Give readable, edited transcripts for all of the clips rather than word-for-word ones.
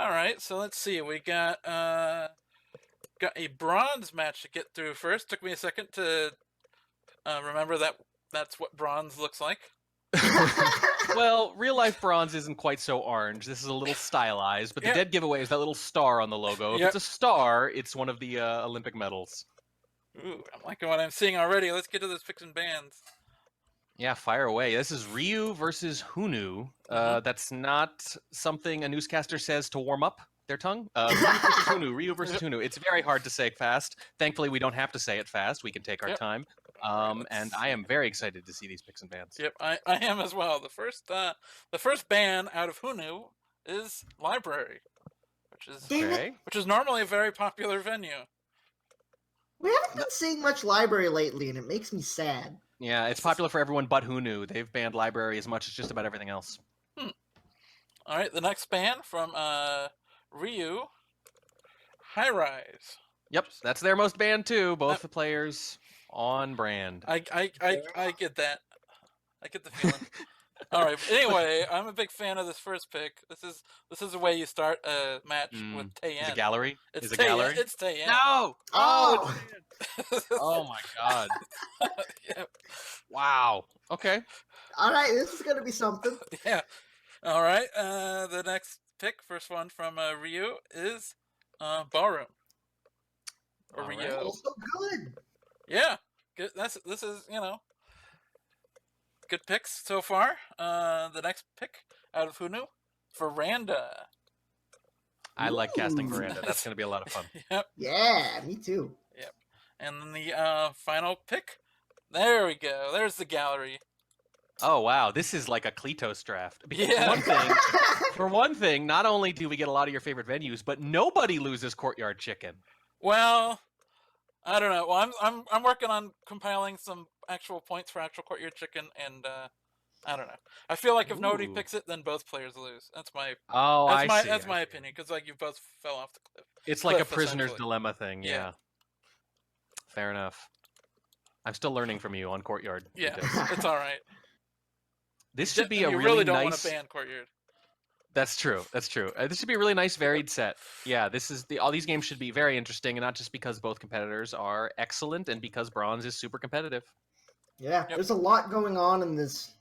All right, so let's see. We got a bronze match to get through first. Took me a second to remember that's what bronze looks like. Well, real life bronze isn't quite so orange. This is a little stylized, but the dead giveaway is that little star on the logo. If it's a star, it's one of the Olympic medals. Ooh, I'm liking what I'm seeing already. Let's get to those picks and bans. Yeah, fire away. This is Ryooo versus Hunu. That's not something a newscaster says to warm up their tongue. Ryooo versus Hunu. It's very hard to say fast. Thankfully, we don't have to say it fast. We can take our time. And I am very excited to see these picks and bans. Yep, I am as well. The first ban out of Hunu is library, which is normally a very popular venue. We haven't been seeing much library lately, and it makes me sad. Yeah, it's popular for everyone but Hunu. They've banned library as much as just about everything else. All right, the next ban from Ryooo, High Rise. Yep, that's their most banned too. Both the players on brand. I get that. I get the feeling. All right. Anyway, I'm a big fan of this first pick. This is the way you start a match with Taeyen. Is it gallery? It's a gallery? It's Taeyen. No! Oh! Oh my god. Yep. Wow. Okay. All right, this is going to be something. Yeah. All right. The next pick, first one from Ryooo, is Ballroom. Or Ryooo. Right. Also good. Yeah. Good. This is, good picks so far. The next pick out of Hunu, Veranda. I like casting Veranda. That's going to be a lot of fun. Yep. Yeah, me too. Yep. And then the final pick. There we go. There's the gallery. Oh wow, this is like a Kletos draft. Because Yeah. for one thing, not only do we get a lot of your favorite venues, but nobody loses Courtyard Chicken. Well, I don't know. Well, I'm working on compiling some actual points for actual Courtyard Chicken, and I don't know. I feel like if nobody picks it, then both players lose. That's my that's my opinion, because like you both fell off the cliff. It's like a prisoner's dilemma thing. Yeah. Fair enough. I'm still learning from you on Courtyard. Yeah, it's all right. This should be a you really don't nice. Want to ban Courtyard. That's true. That's true. This should be a really nice, varied set. Yeah, all these games should be very interesting, and not just because both competitors are excellent, and because bronze is super competitive. Yeah, there's a lot going on in this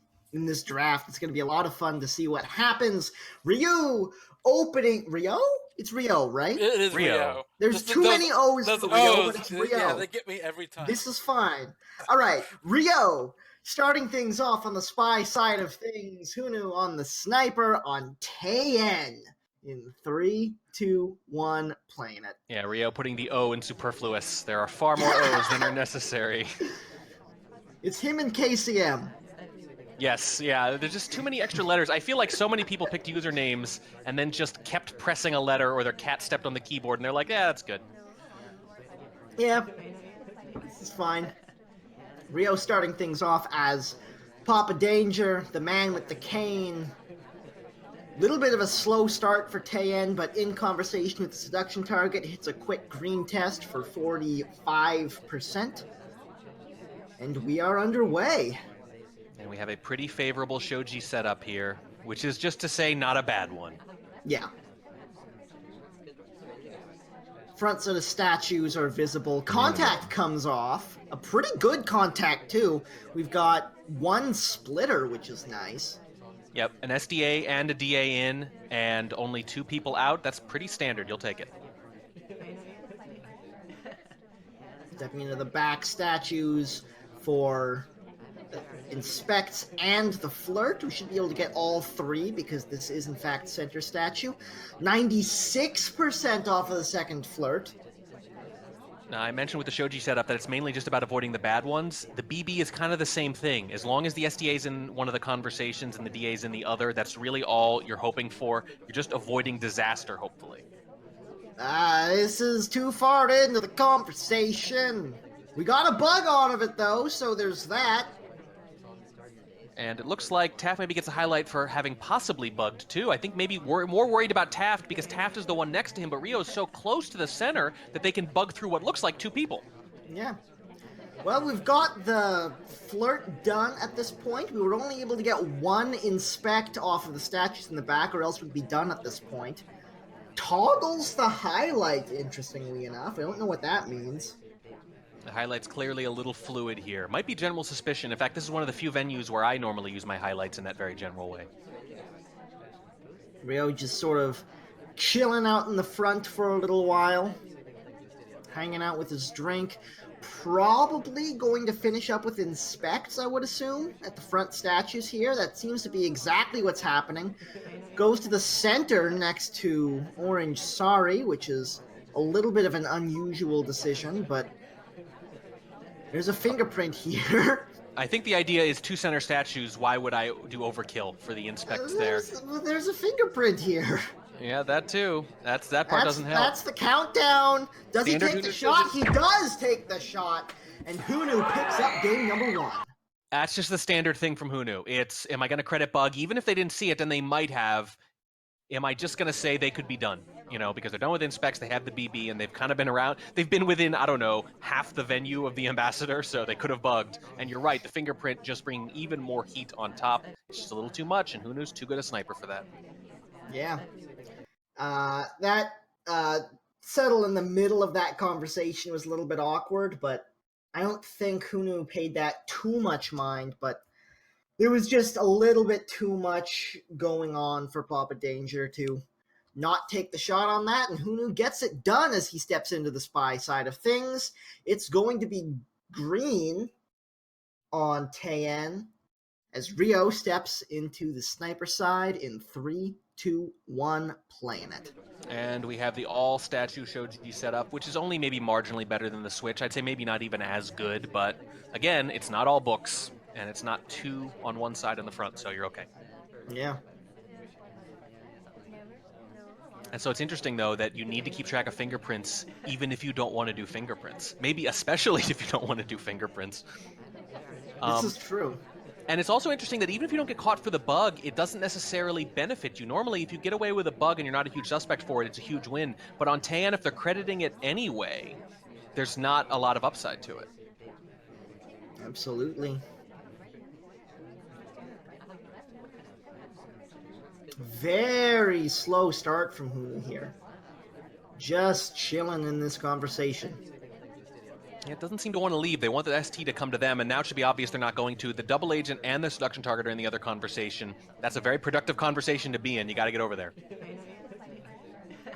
draft. It's going to be a lot of fun to see what happens. Ryooo opening Ryooo. It's Ryooo, right? It is Ryooo. There's too many O's for Ryooo, but it's Ryooo. Yeah, they get me every time. This is fine. All right, Ryooo. Starting things off on the spy side of things, Hunu on the sniper on Taeyen. In 3, 2, 1, playing it. Yeah, Ryooo putting the O in superfluous. There are far more O's than are necessary. It's him and KCM. Yes, yeah, there's just too many extra letters. I feel like so many people picked usernames and then just kept pressing a letter, or their cat stepped on the keyboard and they're like, yeah, that's good. Yeah, this is fine. Ryooo starting things off as Papa Danger, the man with the cane. Little bit of a slow start for Taeyen, but in conversation with the seduction target, hits a quick green test for 45%. And we are underway. And we have a pretty favorable shoji setup here, which is just to say not a bad one. Yeah. Fronts of the statues are visible. Contact comes off. A pretty good contact, too. We've got one splitter, which is nice. Yep, an SDA and a DA in, and only 2 people out. That's pretty standard. You'll take it. Stepping into the back statues for Inspect and the Flirt. We should be able to get all 3 because this is, in fact, center statue. 96% off of the second Flirt. Now, I mentioned with the shoji setup that it's mainly just about avoiding the bad ones. The BB is kind of the same thing. As long as the SDA's in one of the conversations and the DA's in the other, that's really all you're hoping for. You're just avoiding disaster, hopefully. This is too far into the conversation. We got a bug out of it, though, so there's that. And it looks like Taft maybe gets a highlight for having possibly bugged, too. I think maybe we're more worried about Taft because Taft is the one next to him, but Ryooo is so close to the center that they can bug through what looks like 2 people. Yeah. Well, we've got the Flirt done at this point. We were only able to get 1 Inspect off of the statues in the back, or else we'd be done at this point. toggles the highlight, interestingly enough. I don't know what that means. The highlight's clearly a little fluid here. Might be general suspicion. In fact, this is one of the few venues where I normally use my highlights in that very general way. Ryooo just sort of chilling out in the front for a little while, hanging out with his drink. Probably going to finish up with inspects, I would assume, at the front statues here. That seems to be exactly what's happening. Goes to the center next to Orange Sari, which is a little bit of an unusual decision, but there's a fingerprint here. I think the idea is 2 center statues. Why would I do overkill for the inspects there? There's a fingerprint here. Yeah, that too. That part doesn't help. That's the countdown. Does he Standard take the Hunu shot? decision. He does take the shot, and Hunu picks up game number 1. That's just the standard thing from Hunu. It's, am I going to credit bug? Even if they didn't see it, and they might have, am I just going to say they could be done? You know, because they're done with inspects, they have the BB, and they've kind of been around. They've been within, I don't know, half the venue of the ambassador, so they could have bugged. And you're right, the fingerprint just bringing even more heat on top. It's just a little too much, and Hunu's too good a sniper for that. Yeah. That settle in the middle of that conversation was a little bit awkward, but I don't think Hunu paid that too much mind, but there was just a little bit too much going on for Papa Danger to not take the shot on that, and Hunu gets it done as he steps into the spy side of things. It's going to be green on Taeyen as Ryooo steps into the sniper side in 3, 2, 1, playing it. And we have the all statue Shoji set up, which is only maybe marginally better than the Switch. I'd say maybe not even as good, but again, it's not all books, and it's not 2 on one side in the front, so you're okay. Yeah. And so it's interesting, though, that you need to keep track of fingerprints even if you don't want to do fingerprints. Maybe especially if you don't want to do fingerprints. This is true. And it's also interesting that even if you don't get caught for the bug, it doesn't necessarily benefit you. Normally, if you get away with a bug and you're not a huge suspect for it, it's a huge win. But on Taeyen, if they're crediting it anyway, there's not a lot of upside to it. Absolutely. Very slow start from Hunu here. Just chilling in this conversation. Yeah, it doesn't seem to want to leave. They want the ST to come to them, and now it should be obvious they're not going to. The double agent and the seduction target are in the other conversation. That's a very productive conversation to be in. You got to get over there.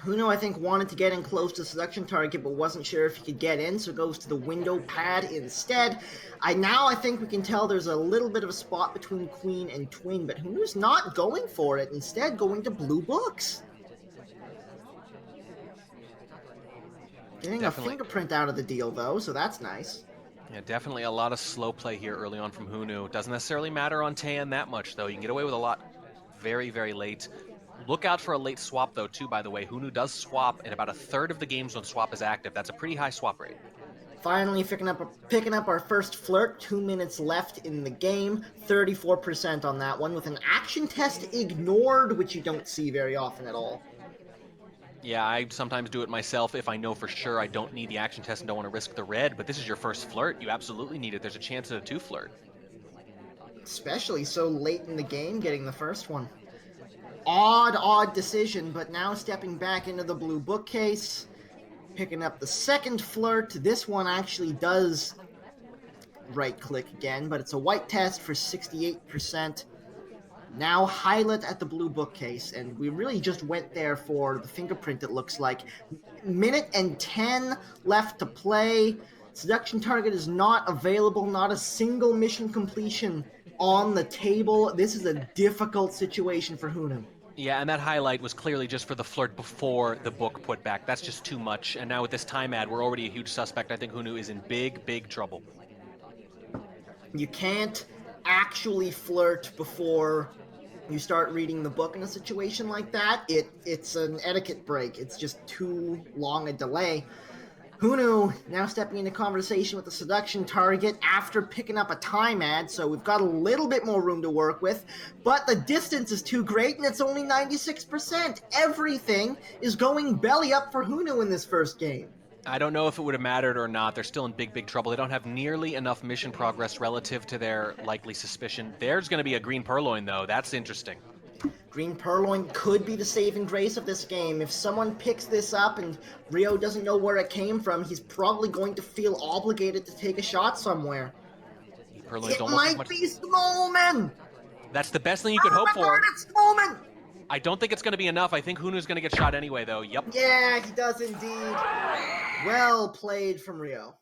Hunu, I think, wanted to get in close to seduction target, but wasn't sure if he could get in, so goes to the window pad instead. I think we can tell there's a little bit of a spot between Queen and Twin, but Hunu's not going for it, instead going to blue books. Getting Definitely. a fingerprint out of the deal, though, so that's nice. Yeah, definitely a lot of slow play here early on from Hunu. Doesn't necessarily matter on Taeyen that much, though. You can get away with a lot very, very late. Look out for a late swap, though, too, by the way. Hunu does swap in about a third of the games when swap is active. That's a pretty high swap rate. Finally picking up our first flirt. 2 minutes left in the game. 34% on that one, with an action test ignored, which you don't see very often at all. Yeah, I sometimes do it myself if I know for sure I don't need the action test and don't want to risk the red, but this is your first flirt. You absolutely need it. There's a chance at a 2 flirt. Especially so late in the game, getting the first one. Odd decision, but now stepping back into the blue bookcase, picking up the second flirt. This one actually does right-click again, but it's a white test for 68%. Now highlight at the blue bookcase, and we really just went there for the fingerprint, it looks like. Minute and 10 left to play. Seduction target is not available, not a single mission completion on the table. This is a difficult situation for Hunu. Yeah, and that highlight was clearly just for the flirt before the book put back. That's just too much. And now with this time ad, we're already a huge suspect. I think Hunu is in big, big trouble. You can't actually flirt before you start reading the book in a situation like that. It's an etiquette break. It's just too long a delay. Hunu now stepping into conversation with the seduction target after picking up a time ad, so we've got a little bit more room to work with, but the distance is too great and it's only 96%. Everything is going belly up for Hunu in this first game. I don't know if it would have mattered or not. They're still in big, big trouble. They don't have nearly enough mission progress relative to their likely suspicion. There's going to be a green purloin, though. That's interesting. Green Purloin could be the saving grace of this game. If someone picks this up and Ryooo doesn't know where it came from, he's probably going to feel obligated to take a shot somewhere. Purloin's It almost as might much. be Smolman! That's the best thing you could hope for. It's Smolman! I don't think it's going to be enough. I think Hunu's going to get shot anyway, though. Yep. Yeah, he does indeed. Well played from Ryooo.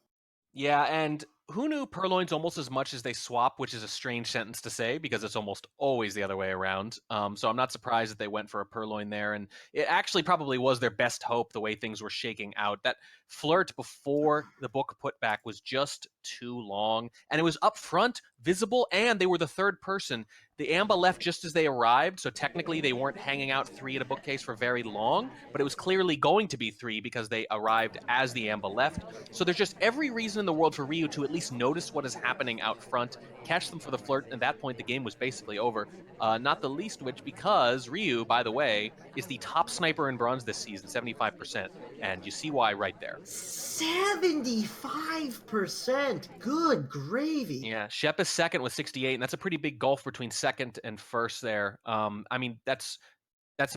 Yeah, and Hunu purloins almost as much as they swap, which is a strange sentence to say because it's almost always the other way around. So I'm not surprised that they went for a purloin there, and it actually probably was their best hope the way things were shaking out. That flirt before the book putback was just too long, and it was up front, visible, and they were the third person. The Amba left just as they arrived, so technically they weren't hanging out 3 at a bookcase for very long, but it was clearly going to be 3 because they arrived as the Amba left. So there's just every reason in the world for Ryooo to at least notice what is happening out front, catch them for the flirt, and at that point the game was basically over. Not the least which because Ryooo, by the way, is the top sniper in bronze this season, 75%, and you see why right there. 75%! Good gravy! Yeah, Shep is second with 68, and that's a pretty big gulf between second and first there. I mean, that's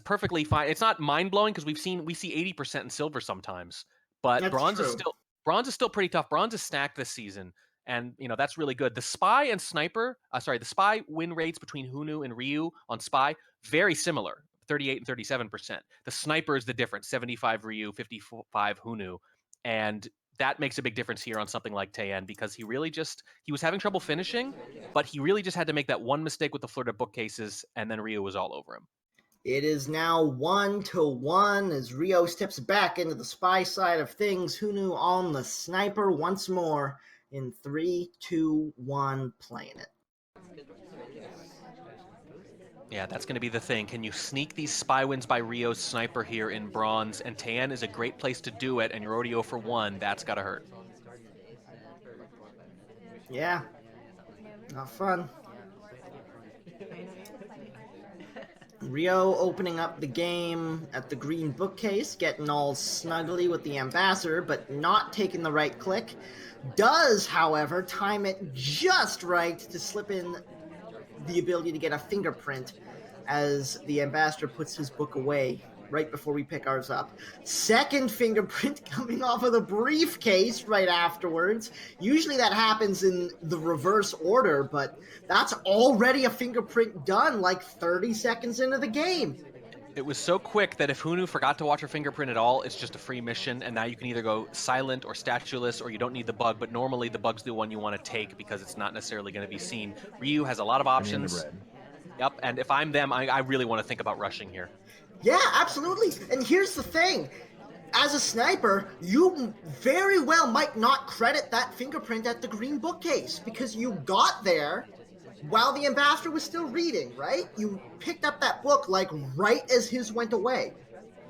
perfectly fine. It's not mind-blowing because we see 80% in silver sometimes, but That's bronze true. is still pretty tough. Bronze is stacked this season, and that's really good. The spy and sniper, the spy win rates between Hunu and Ryooo on spy very similar, 38 and 37%. The sniper is the difference, 75 Ryooo, 55 Hunu, and that makes a big difference here on something like Taeyen because he was having trouble finishing, but he really just had to make that one mistake with the flirt of bookcases, and then Ryooo was all over him. It is now 1-1 as Ryooo steps back into the spy side of things. Hunu on the sniper once more in 3, 2, 1, playing it. Yeah, that's going to be the thing. Can you sneak these spy wins by Ryoo's sniper here in bronze? And Taeyen is a great place to do it, and you're already 0 for 1. That's got to hurt. Yeah. Not fun. Ryooo opening up the game at the green bookcase, getting all snuggly with the ambassador, but not taking the right click. Does, however, time it just right to slip in the ability to get a fingerprint as the ambassador puts his book away right before we pick ours up. Second fingerprint coming off of the briefcase right afterwards. Usually that happens in the reverse order, but that's already a fingerprint done like 30 seconds into the game. It was so quick that if Hunu forgot to watch her fingerprint at all, it's just a free mission, and now you can either go silent or statueless, or you don't need the bug, but normally the bug's the one you want to take because it's not necessarily going to be seen. Ryooo has a lot of options. Yep, and if I'm them, I really want to think about rushing here. Yeah, absolutely. And here's the thing. As a sniper, you very well might not credit that fingerprint at the green bookcase because you got there while the ambassador was still reading, right? You picked up that book like right as his went away.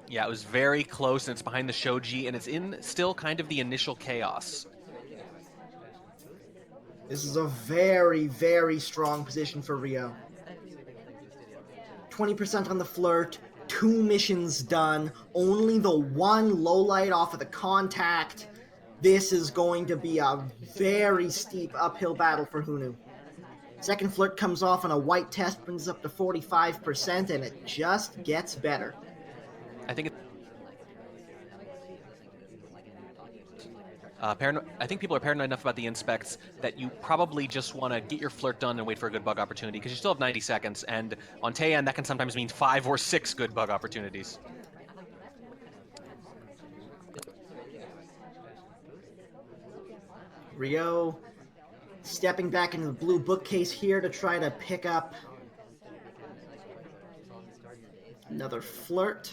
Yeah, it was very close, and it's behind the shoji, and it's in still kind of the initial chaos. This is a very, very strong position for Ryooo. 20% on the flirt, 2 missions done, only the 1 low light off of the contact. This is going to be a very steep uphill battle for Hunu. Second flirt comes off on a white test, brings up to 45%, and it just gets better. I think I think people are paranoid enough about the inspects that you probably just want to get your flirt done and wait for a good bug opportunity because you still have 90 seconds, and on Taeyen that can sometimes mean 5 or 6 good bug opportunities. Ryooo stepping back into the blue bookcase here to try to pick up another flirt.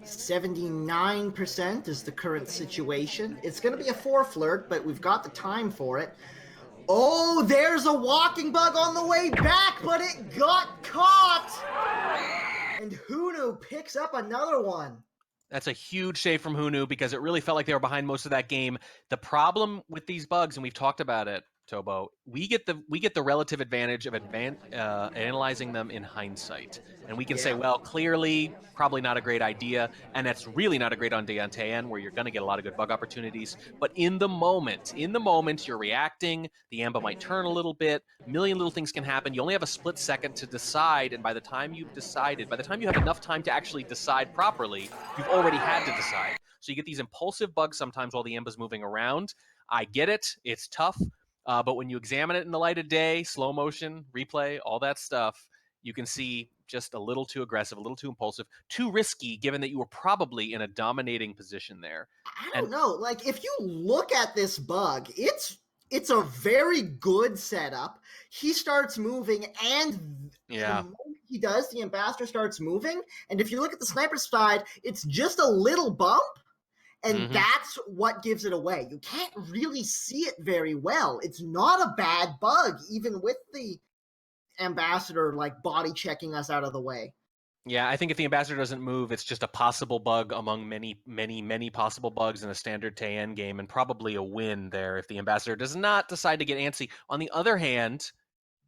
79% is the current situation. It's going to be a 4 flirt, but we've got the time for it. Oh, there's a walking bug on the way back, but it got caught! And Hunu picks up another one. That's a huge save from Hunu because it really felt like they were behind most of that game. The problem with these bugs, and we've talked about it, Tobo. We get the relative advantage of analyzing them in hindsight, and we can say, well, clearly, probably not a great idea, and that's really not a great idea on Taen, where you're going to get a lot of good bug opportunities. But in the moment, you're reacting. The Amba might turn a little bit. A million little things can happen. You only have a split second to decide, and by the time you have enough time to actually decide properly, you've already had to decide. So you get these impulsive bugs sometimes while the Amba's moving around. I get it. It's tough. But when you examine it in the light of day, slow motion, replay, all that stuff, you can see just a little too aggressive, a little too impulsive, too risky, given that you were probably in a dominating position there. I don't know. Like, if you look at this bug, it's a very good setup. He starts moving, and the moment he does, the ambassador starts moving. And if you look at the sniper side, it's just a little bump. And that's what gives it away. You can't really see it very well. It's not a bad bug, even with the ambassador like body checking us out of the way. Yeah, I think if the ambassador doesn't move, it's just a possible bug among many, many, many possible bugs in a standard Taen game, and probably a win there if the ambassador does not decide to get antsy. On the other hand,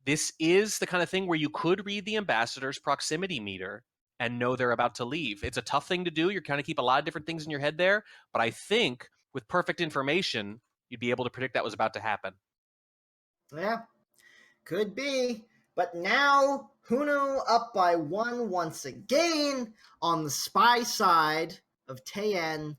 this is the kind of thing where you could read the ambassador's proximity meter and know they're about to leave. It's a tough thing to do. You're kind of keep a lot of different things in your head there. But I think with perfect information, you'd be able to predict that was about to happen. Yeah, could be. But now, Hunu up by 1 once again on the spy side of Taen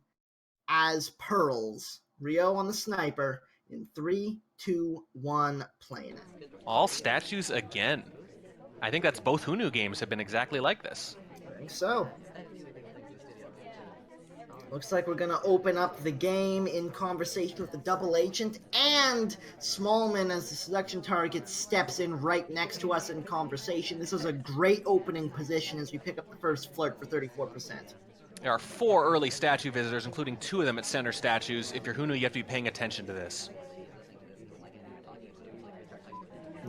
as Pearls. Ryooo on the sniper in 3, 2, 1, playing it. All statues again. I think that's both Hunu games have been exactly like this. I think so. Looks like we're going to open up the game in conversation with the double agent, and Smallman as the selection target steps in right next to us in conversation. This is a great opening position as we pick up the first flirt for 34%. There are 4 early statue visitors, including 2 of them at center statues. If you're Hunu, you have to be paying attention to this.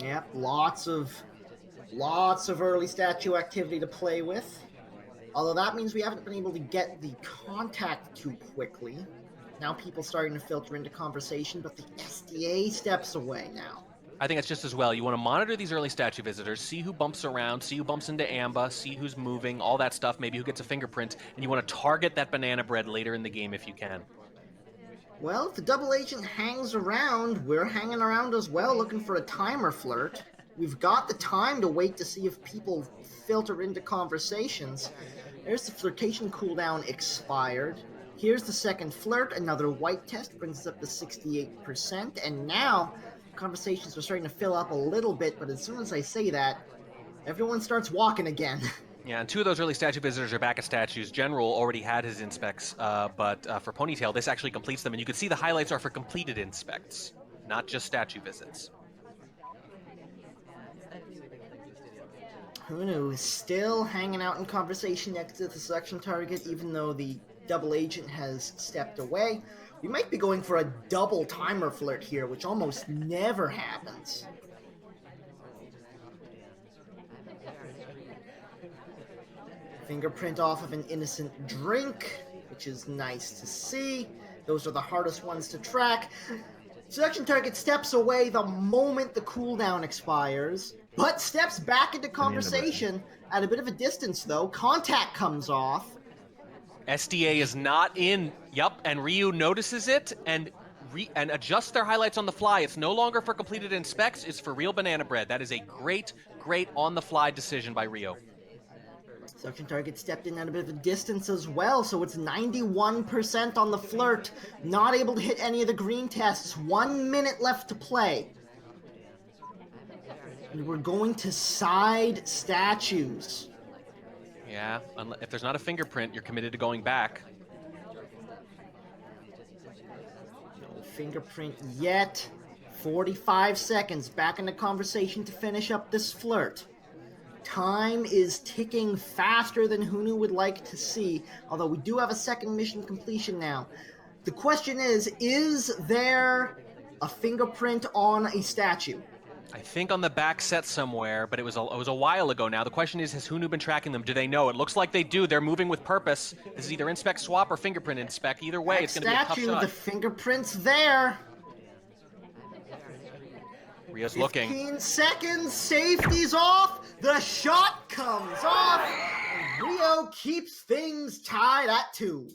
Yep, lots of early statue activity to play with. Although that means we haven't been able to get the contact too quickly. Now people starting to filter into conversation, but the SDA steps away now. I think it's just as well. You want to monitor these early statue visitors, see who bumps around, see who bumps into Amba, see who's moving, all that stuff, maybe who gets a fingerprint, and you want to target that banana bread later in the game if you can. Well, if the double agent hangs around, we're hanging around as well, looking for a timer flirt. We've got the time to wait to see if people filter into conversations. There's the flirtation cooldown expired. Here's the second flirt, another white test, brings us up to 68%, and now conversations are starting to fill up a little bit, but as soon as I say that, everyone starts walking again. Yeah, and 2 of those early statue visitors are back at statues. General already had his inspects, but for Ponytail, this actually completes them, and you can see the highlights are for completed inspects, not just statue visits. Hunu is still hanging out in conversation next to the selection target, even though the double agent has stepped away. We might be going for a double timer flirt here, which almost never happens. Fingerprint off of an innocent drink, which is nice to see. Those are the hardest ones to track. Selection target steps away the moment the cooldown expires, but steps back into conversation at a bit of a distance, though. Contact comes off. SDA is not in. Yup, and Ryooo notices it and adjusts their highlights on the fly. It's no longer for completed inspects, it's for real banana bread. That is a great, great on-the-fly decision by Ryooo. Selection target stepped in at a bit of a distance as well, so it's 91% on the flirt. Not able to hit any of the green tests. 1 minute left to play. And we're going to side statues. Yeah, if there's not a fingerprint, you're committed to going back. No fingerprint yet. 45 seconds back in the conversation to finish up this flirt. Time is ticking faster than Hunu would like to see, although we do have a second mission completion now. The question is there a fingerprint on a statue? I think on the back set somewhere, but it was a while ago now. The question is, has Hunu been tracking them? Do they know? It looks like they do. They're moving with purpose. This is either inspect swap or fingerprint inspect. Either way, it's going to be a tough shot. The fingerprint's there. Ryo's looking. 15 seconds, safety's off, the shot comes off, and Ryooo keeps things tied at 2.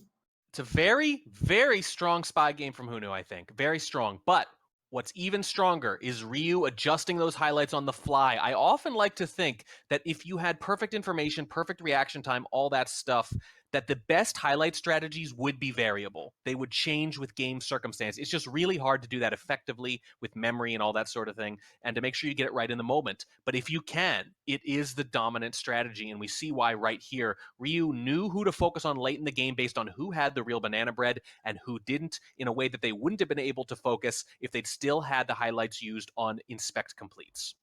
It's a very, very strong spy game from Hunu, I think. Very strong. But what's even stronger is Ryooo adjusting those highlights on the fly. I often like to think that if you had perfect information, perfect reaction time, all that stuff, that the best highlight strategies would be variable. They would change with game circumstance. It's just really hard to do that effectively with memory and all that sort of thing, and to make sure you get it right in the moment. But if you can, it is the dominant strategy, and we see why right here. Ryooo knew who to focus on late in the game based on who had the real banana bread and who didn't, in a way that they wouldn't have been able to focus if they'd still had the highlights used on inspect completes.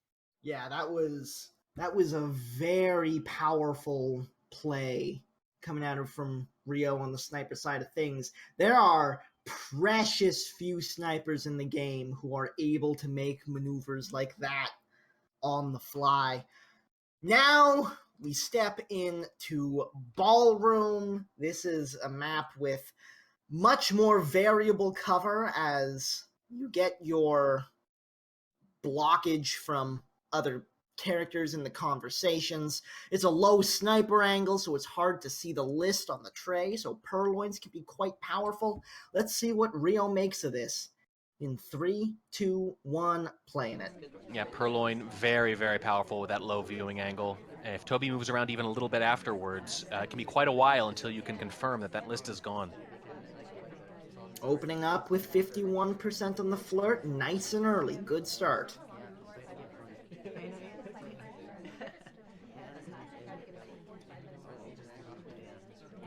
Yeah, that was a very powerful play coming out from Ryooo on the sniper side of things. There are precious few snipers in the game who are able to make maneuvers like that on the fly. Now we step into Ballroom. This is a map with much more variable cover as you get your blockage from other characters in the conversations. It's a low sniper angle, so it's hard to see the list on the tray, so purloins can be quite powerful. Let's see what Ryooo makes of this. In 3, 2, 1, playing it. Yeah, purloin, very, very powerful with that low viewing angle. And if Toby moves around even a little bit afterwards, it can be quite a while until you can confirm that that list is gone. Opening up with 51% on the flirt, nice and early, good start.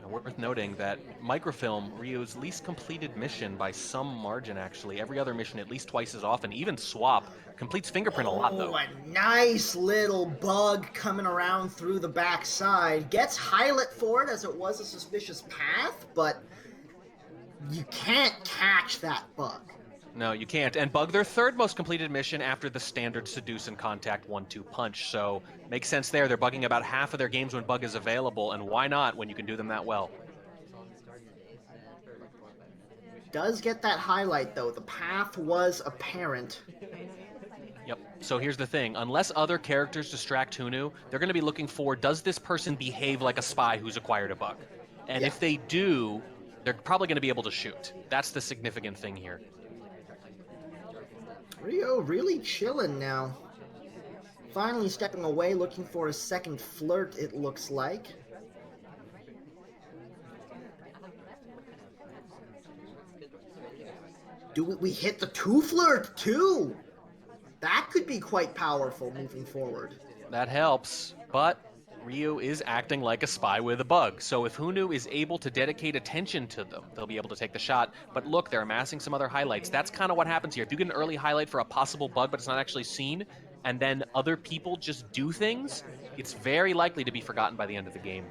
Worth noting that Microfilm, Ryoo's least completed mission by some margin, actually. Every other mission at least twice as often. Even Swap completes Fingerprint a lot, though. A nice little bug coming around through the backside. Gets highlight for it as it was a suspicious path, but you can't catch that bug. No, you can't. And Bug, their third most completed mission after the standard Seduce and Contact 1-2 punch. So, makes sense there. They're bugging about half of their games when Bug is available, and why not when you can do them that well? Does get that highlight, though. The path was apparent. Yep. So here's the thing. Unless other characters distract Hunu, they're going to be looking for, does this person behave like a spy who's acquired a bug? And if they do, they're probably going to be able to shoot. That's the significant thing here. Ryooo really chilling now. Finally stepping away, looking for a second flirt, it looks like. Do we hit the 2 flirt, too? That could be quite powerful moving forward. That helps, but Ryooo is acting like a spy with a bug. So if Hunu is able to dedicate attention to them, they'll be able to take the shot. But look, they're amassing some other highlights. That's kind of what happens here. If you get an early highlight for a possible bug, but it's not actually seen, and then other people just do things, it's very likely to be forgotten by the end of the game.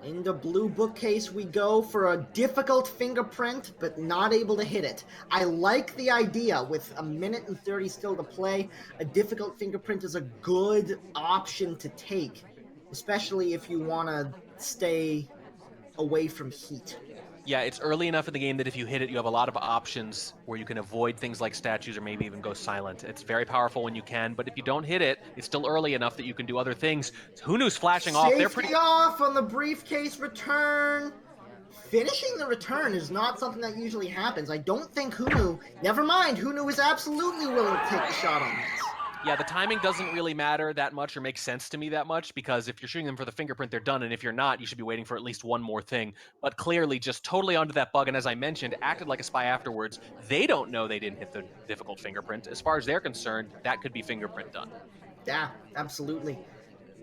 Into blue bookcase we go for a difficult fingerprint, but not able to hit it. I like the idea. With a minute and 30 still to play, a difficult fingerprint is a good option to take, especially if you want to stay away from heat. Yeah, it's early enough in the game that if you hit it, you have a lot of options where you can avoid things like statues or maybe even go silent. It's very powerful when you can, but if you don't hit it, it's still early enough that you can do other things. Hunu's flashing off. They're pretty off on the briefcase return. Finishing the return is not something that usually happens. I don't think Hunu, never mind, Hunu is absolutely willing to take the shot on this. Yeah, the timing doesn't really matter that much or make sense to me that much, because if you're shooting them for the fingerprint, they're done, and if you're not, you should be waiting for at least one more thing. But clearly, just totally onto that bug, and as I mentioned, acted like a spy afterwards. They don't know they didn't hit the difficult fingerprint. As far as they're concerned, that could be fingerprint done. Yeah, absolutely.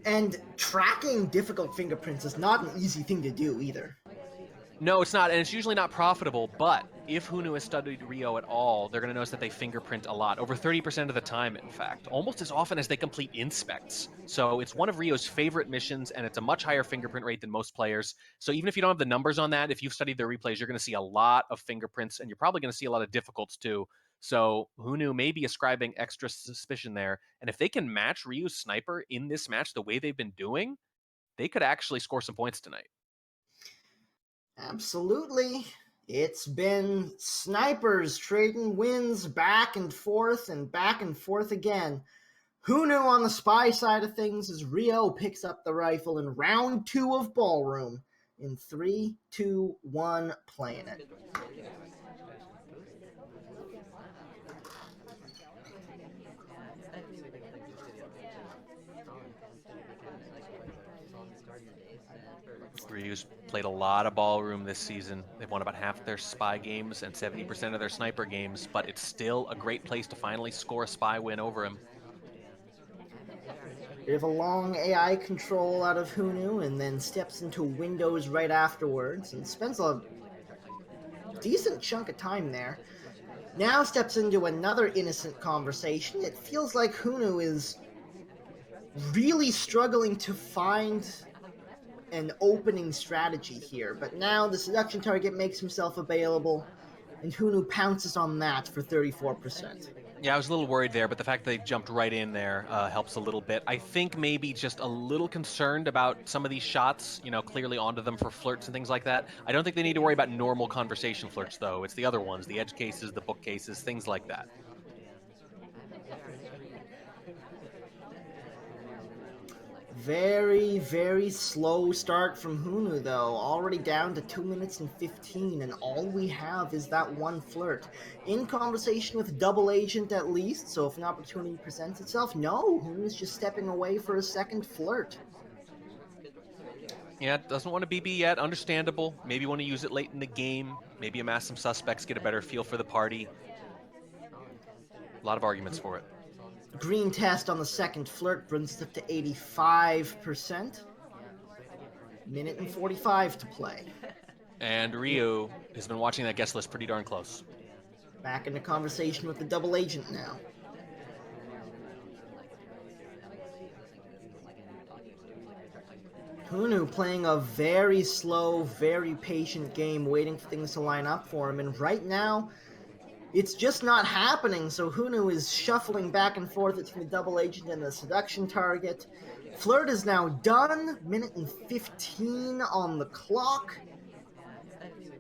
And tracking difficult fingerprints is not an easy thing to do either. No, it's not, and it's usually not profitable, but if Hunu has studied Ryooo at all, they're going to notice that they fingerprint a lot, over 30% of the time, in fact, almost as often as they complete inspects. So it's one of Ryoo's favorite missions, and it's a much higher fingerprint rate than most players. So even if you don't have the numbers on that, if you've studied their replays, you're going to see a lot of fingerprints, and you're probably going to see a lot of difficults too. So Hunu may be ascribing extra suspicion there, and if they can match Ryoo's sniper in this match the way they've been doing, they could actually score some points tonight. Absolutely. It's been snipers trading wins back and forth again. Hunu on the spy side of things as Ryooo picks up the rifle in round 2 of Ballroom. In 3, 2, 1, playing it. Ryooo's played a lot of Ballroom this season. They've won about half their spy games and 70% of their sniper games, but it's still a great place to finally score a spy win over him. Bit of a long AI control out of Hunu, and then steps into Windows right afterwards, and spends a decent chunk of time there. Now steps into another innocent conversation. It feels like Hunu is really struggling to find an opening strategy here, but now the seduction target makes himself available, and Hunu pounces on that for 34%. Yeah, I was a little worried there, but the fact that they jumped right in there helps a little bit. I think maybe just a little concerned about some of these shots, clearly onto them for flirts and things like that. I don't think they need to worry about normal conversation flirts, though. It's the other ones, the edge cases, the book cases, things like that. Very, very slow start from Hunu, though. Already down to 2 minutes and 15, and all we have is that one flirt. In conversation with Double Agent, at least, so if an opportunity presents itself, no, Hunu's just stepping away for a second flirt. Yeah, doesn't want to BB yet. Understandable. Maybe want to use it late in the game. Maybe amass some suspects, get a better feel for the party. A lot of arguments for it. Green test on the second flirt brings it up to 85%. Minute and 45 to play. And Ryooo has been watching that guest list pretty darn close. Back into conversation with the Double Agent now. Hunu playing a very slow, very patient game, waiting for things to line up for him, and right now, it's just not happening, so Hunu is shuffling back and forth between the Double Agent and the seduction target. Flirt is now done, minute and 15 on the clock.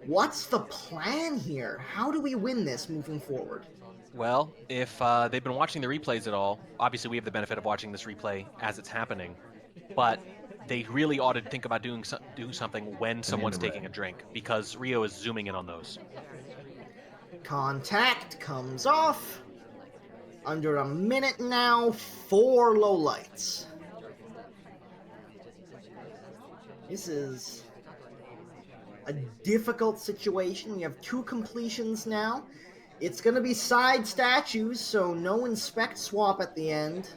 What's the plan here? How do we win this moving forward? Well, if they've been watching the replays at all, obviously we have the benefit of watching this replay as it's happening, but they really ought to think about doing something when someone's taking a drink, because Ryooo is zooming in on those. Contact comes off. Under a minute now, 4 lowlights. This is a difficult situation. We have 2 completions now. It's going to be side statues, so no inspect swap at the end.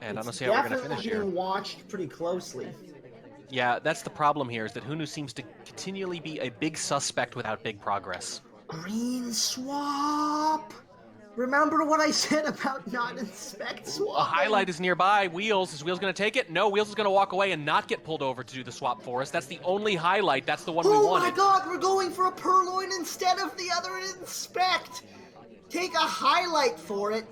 And I don't see how we're going to finish Definitely here. being watched pretty closely. Yeah, that's the problem here, is that Hunu seems to continually be a big suspect without big progress. Green swap! Remember what I said about not inspect swap? A highlight is nearby. Wheels. Is Wheels going to take it? No, Wheels is going to walk away and not get pulled over to do the swap for us. That's the only highlight. That's the one we wanted. Oh my god, we're going for a purloin instead of the other inspect! Take a highlight for it.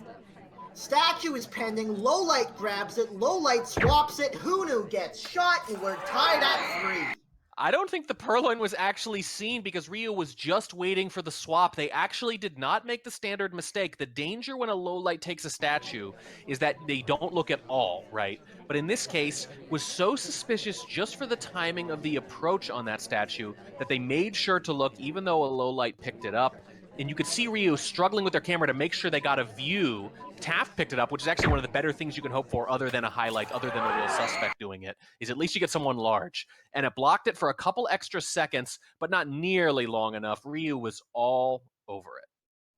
Statue is pending, Lowlight grabs it, Lowlight swaps it, Hunu gets shot, and we're tied at 3. I don't think the purloin was actually seen because Ryooo was just waiting for the swap. They actually did not make the standard mistake. The danger when a lowlight takes a statue is that they don't look at all, right? But in this case, was so suspicious just for the timing of the approach on that statue that they made sure to look even though a lowlight picked it up. And you could see Ryooo struggling with their camera to make sure they got a view. Taft picked it up, which is actually one of the better things you can hope for other than a highlight, other than a real suspect doing it, is at least you get someone large. And it blocked it for a couple extra seconds, but not nearly long enough. Ryooo was all over it.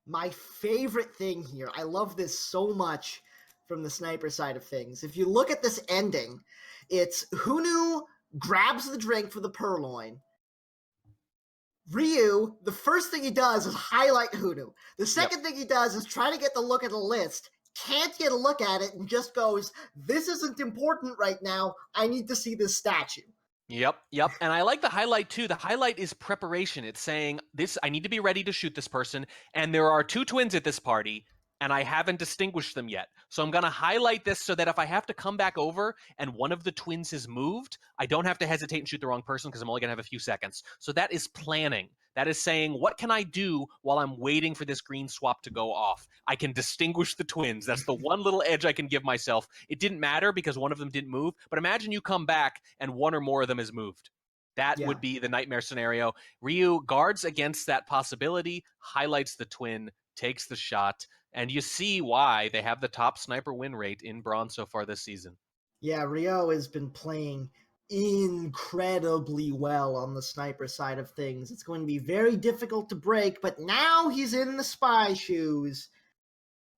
My favorite thing here, I love this so much from the sniper side of things. If you look at this ending, it's Hunu grabs the drink for the purloin. Ryooo, the first thing he does is highlight Hunu. The second thing he does is try to get the look at the list, can't get a look at it, and just goes, this isn't important right now, I need to see this statue. Yep. And I like the highlight too. The highlight is preparation. It's saying, I need to be ready to shoot this person, and there are 2 twins at this party. and I haven't distinguished them yet. So I'm going to highlight this so that if I have to come back over and one of the twins has moved, I don't have to hesitate and shoot the wrong person because I'm only going to have a few seconds. So that is planning. That is saying, what can I do while I'm waiting for this green swap to go off? I can distinguish the twins. That's the one little edge I can give myself. It didn't matter because one of them didn't move, but imagine you come back and one or more of them has moved. That would be the nightmare scenario. Ryooo guards against that possibility, highlights the twin, takes the shot, and you see why they have the top sniper win rate in Bronze so far this season. Yeah, Ryooo has been playing incredibly well on the sniper side of things. It's going to be very difficult to break, but now he's in the spy shoes.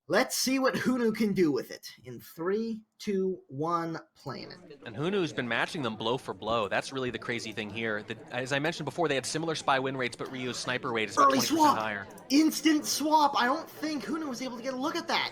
Let's see what Hunu can do with it. In 3, 2, 1, playing it. And Hunu's been matching them blow for blow. That's really the crazy thing here. As I mentioned before, they had similar spy win rates, but Ryoo's sniper rate is about 20% higher. Instant swap! I don't think Hunu was able to get a look at that.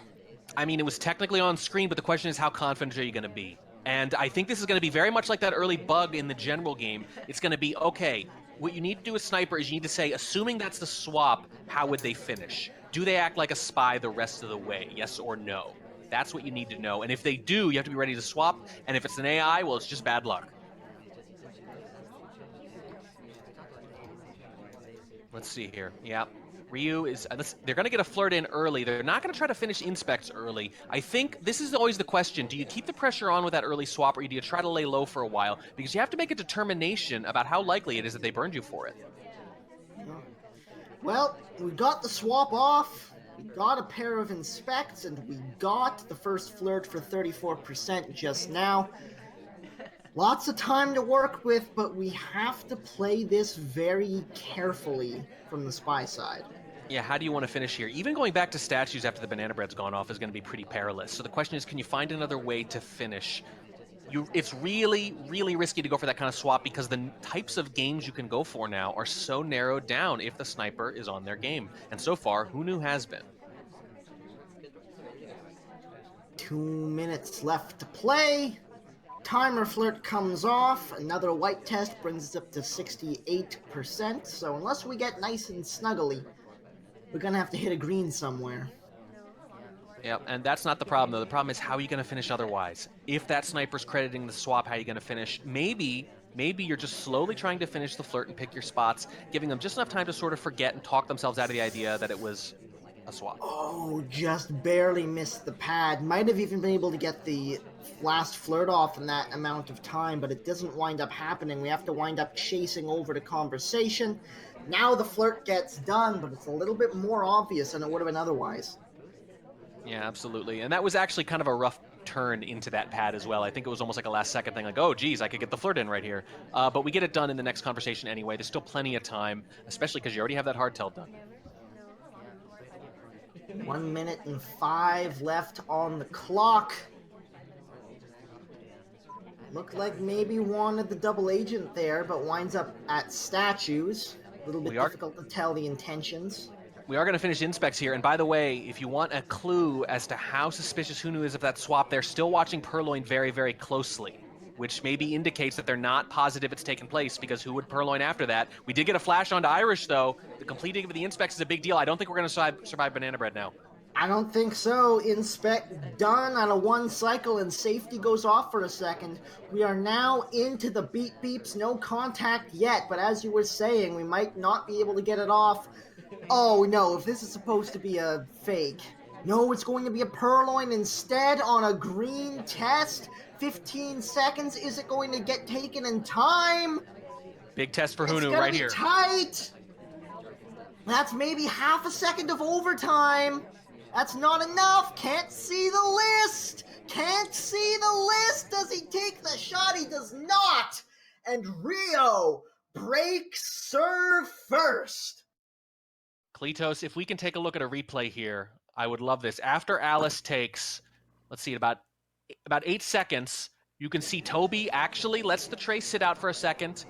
I mean, it was technically on screen, but the question is, how confident are you going to be? And I think this is going to be very much like that early bug in the general game. It's going to be, okay, what you need to do with sniper is you need to say, assuming that's the swap, how would they finish? Do they act like a spy the rest of the way, yes or no? That's what you need to know. And if they do, you have to be ready to swap. And if it's an AI, well, it's just bad luck. Let's see here. Yeah. Ryooo is, they're going to get a flirt in early. They're not going to try to finish inspects early. I think this is always the question. Do you keep the pressure on with that early swap, or do you try to lay low for a while? Because you have to make a determination about how likely it is that they burned you for it. Well, we got the swap off, we got a pair of inspects, and we got the first flirt for 34% just now. Lots of time to work with, but we have to play this very carefully from the spy side. Yeah, how do you want to finish here? Even going back to statues after the banana bread's gone off is going to be pretty perilous. So the question is, can you find another way to finish? It's really, really risky to go for that kind of swap because the types of games you can go for now are so narrowed down if the sniper is on their game. And so far, Hunu has been. 2 minutes left to play. Timer flirt comes off. Another white test brings us up to 68%. So unless we get nice and snuggly, we're going to have to hit a green somewhere. Yeah, and that's not the problem, though. The problem is, how are you going to finish otherwise? If that sniper's crediting the swap, how are you going to finish? Maybe you're just slowly trying to finish the flirt and pick your spots, giving them just enough time to sort of forget and talk themselves out of the idea that it was a swap. Oh, just barely missed the pad. Might have even been able to get the last flirt off in that amount of time, but it doesn't wind up happening. We have to wind up chasing over to conversation. Now the flirt gets done, but it's a little bit more obvious than it would have been otherwise. Yeah, absolutely. And that was actually kind of a rough turn into that pad as well. I think it was almost like a last-second thing, like, oh, geez, I could get the flirt in right here. But we get it done in the next conversation anyway. There's still plenty of time, especially because you already have that hardtail done. 1 minute and 5 left on the clock. Looked like maybe wanted the double agent there, but winds up at statues. A little bit difficult to tell the intentions. We are going to finish inspects here, and by the way, if you want a clue as to how suspicious Hunu is of that swap, they're still watching Purloin very, very closely, which maybe indicates that they're not positive it's taken place, because who would Purloin after that? We did get a flash onto Irish, though. The completing of the inspects is a big deal. I don't think we're going to survive Banana Bread now. I don't think so. Inspect done on a 1 cycle, and safety goes off for a second. We are now into the beep beeps, no contact yet, but as you were saying, we might not be able to get it off. Oh no, if this is supposed to be a fake. No, it's going to be a Purloin instead on a green test. 15 seconds, is it going to get taken in time? Big test for Hunu right here. It's gonna be tight. That's maybe half a second of overtime. That's not enough. Can't see the list. Can't see the list. Does he take the shot? He does not. And Ryooo breaks serve first. Kletos, if we can take a look at a replay here, I would love this. After Alice takes, let's see, about 8 seconds, you can see Toby actually lets the tray sit out for a second.